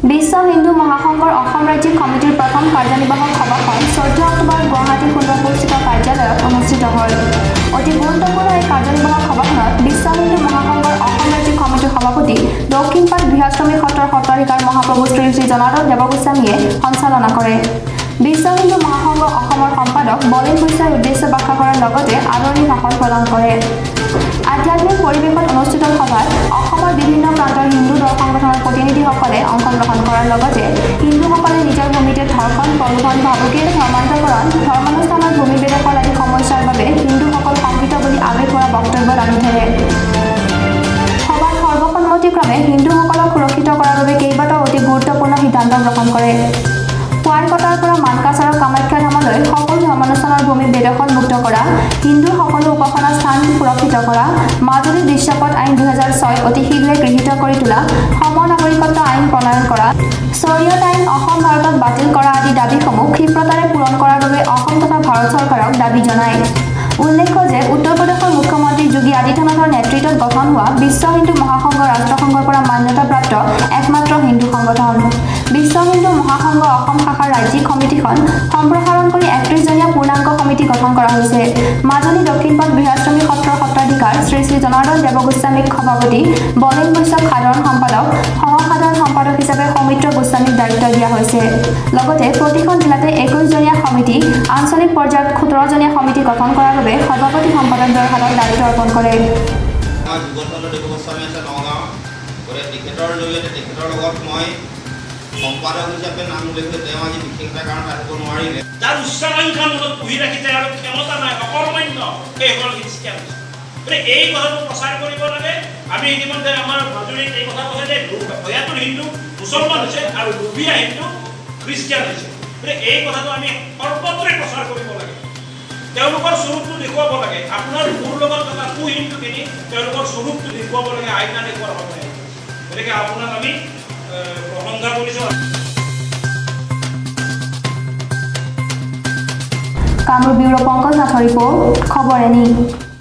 বিশ্ব হিন্দু মহাসংঘৰ অসম ৰাজ্যিক কমিটিৰ প্ৰথম কাৰ্যনিৰ্বাহক সভাখন 14 অক্টোবৰ গুৱাহাটী সুন্দৰপুৰস্থিত কাৰ্যালয়ত অনুষ্ঠিত হয়। অতি গুৰুত্বপূৰ্ণ এই কাৰ্যনিৰ্বাহক সভাখনত বিশ্ব হিন্দু মহাসংঘৰ অসম ৰাজ্যিক কমিটিৰ সভাপতি দক্ষিণপাট বৃহস্বামী সত্ৰৰ সত্ৰাধিকাৰ মহাপ্ৰভু শ্ৰী শ্ৰী জনাৰ্দন দেৱগোস্বামীয়ে সঞ্চালনা কৰে। বিশ্ব হিন্দু মহাসংঘ অসমৰ সম্পাদক বলেন বৈশ্যই উদ্দেশ্য ব্যাখ্যা কৰাৰ লগতে আদৰণি ভাষণ প্ৰদান কৰে। আধ্যাত্মিক পৰিৱেশত অনুষ্ঠিত সভাত অসমৰ বিভিন্ন প্ৰান্তৰ হিন্দু দল সংগঠনৰ প্ৰতিনিধিসকলে অংশগ্ৰহণ কৰাৰ লগতে হিন্দুসকলে নিজৰ ভূমিতে ধৰ্ষণ, প্ৰলোভন, ভাবুকিৰ ধৰ্মান্তৰকৰণ, ধৰ্মানুষ্ঠানৰ ভূমি বেদখল আদি সমস্যাৰ বাবে হিন্দুসকল শংকিত বুলি আৱেগ কৰা বক্তব্য দাঙি ধৰে। সভাত সৰ্বসন্মতিক্ৰমে হিন্দুসকলক সুৰক্ষিত কৰাৰ বাবে কেইবাটাও অতি গুৰুত্বপূৰ্ণ সিদ্ধান্ত গ্ৰহণ কৰে। কুৱাৰকটাৰ পৰা মানকাছাৰৰ কামাখ্যা ধামলৈ সকলো ধৰ্মানুষ্ঠানৰ ভূমি বেদখল মুক্ত কৰা, হিন্দুৰ সকলো উপাসনা স্থান সুৰক্ষিত কৰা, মাজুলী দৃশ্যপট আইন 2006 অতি শীঘ্ৰে গৃহীত কৰি তোলা, সমনাগৰিকত্ব আইন প্ৰণয়ন কৰা, শৰীয়ত আইন অসম ভাৰতত বাতিল কৰা আদি দাবীসমূহ ক্ষীপ্ৰতাৰে পূৰণ কৰাৰ বাবে অসম তথা ভাৰত চৰকাৰক দাবী জনায়। উল্লেখ্য যে উত্তৰ প্ৰদেশৰ মুখ্যমন্ত্ৰী যোগী আদিত্যনাথৰ নেতৃত্বত গঠন হোৱা বিশ্ব হিন্দু মহাসংঘ ৰাষ্ট্ৰসংঘৰ পৰা মান্যতাপ্ৰাপ্ত একমাত্ৰ হিন্দু সংগঠন। বিশ্ব হিন্দু মহাসংঘ অসম শাখাৰ ৰাজ্যিক সমিতিখন সম্প্ৰসাৰণ কৰি 31জনীয়া পূৰ্ণাংগ সমিতি গঠন কৰা হৈছে। মাজুলী দক্ষিণপাট বৃহস্বামী সত্ৰৰ সত্ৰাধিকাৰ শ্ৰী শ্ৰী জনাৰ্দন দেৱগোস্বামীক সভাপতি, বলেন বৈশ্যক সাধাৰণ সম্পাদক, সহ-সাধাৰণ সম্পাদক হিচাপে সৌমিত্ৰ গোস্বামীক দায়িত্ব দিয়া হৈছে। লগতে প্ৰতিখন জিলাতে 21জনীয়া সমিতি, আঞ্চলিক পৰ্যায়ত 17জনীয়া সমিতি গঠন কৰাৰ বাবে সভাপতি সম্পাদকদ্বয়ৰ হাতত দায়িত্ব অৰ্পণ কৰে। সম্পাদক হিচাপে নাম উল্লেখ কৰি তেওঁ আজি বিশেষ এটা কাৰণত আহিব নোৱাৰিলে। যাৰ উচ্চাকাংক্ষা মনত পুহি ৰাখিছে আৰু ক্ষমতা নাই, অকৰ্মণ্য, সেইসকল খ্ৰীষ্টিয়ান। গতিকে এই কথাটো প্ৰচাৰ কৰিব লাগে। আমি ইতিমধ্যে আমাৰ মাজুলীত এই কথা কৈছে যে ভয়াতুৰ হিন্দু মুছলমান হৈছে আৰু লোভীয়া হিন্দু খ্ৰীষ্টিয়ান হৈছে। গতিকে এই কথাটো আমি সৰ্বত্ৰে প্ৰচাৰ কৰিব লাগে। তেওঁলোকৰ স্বৰূপটো দেখুৱাব লাগে। আপোনাৰ মোৰ লগত থকা কু হিন্দুখিনি তেওঁলোকৰ স্বৰূপটো দেখুৱাব লাগে, আইনা দেখুওৱাৰ সময়। গতিকে আপোনাক আমি প্ৰশংসা কৰিছোঁ। কামৰূপ ব্যুৰো পংকজ নাথৰ ৰিপৰ্ট, খবৰ এনি।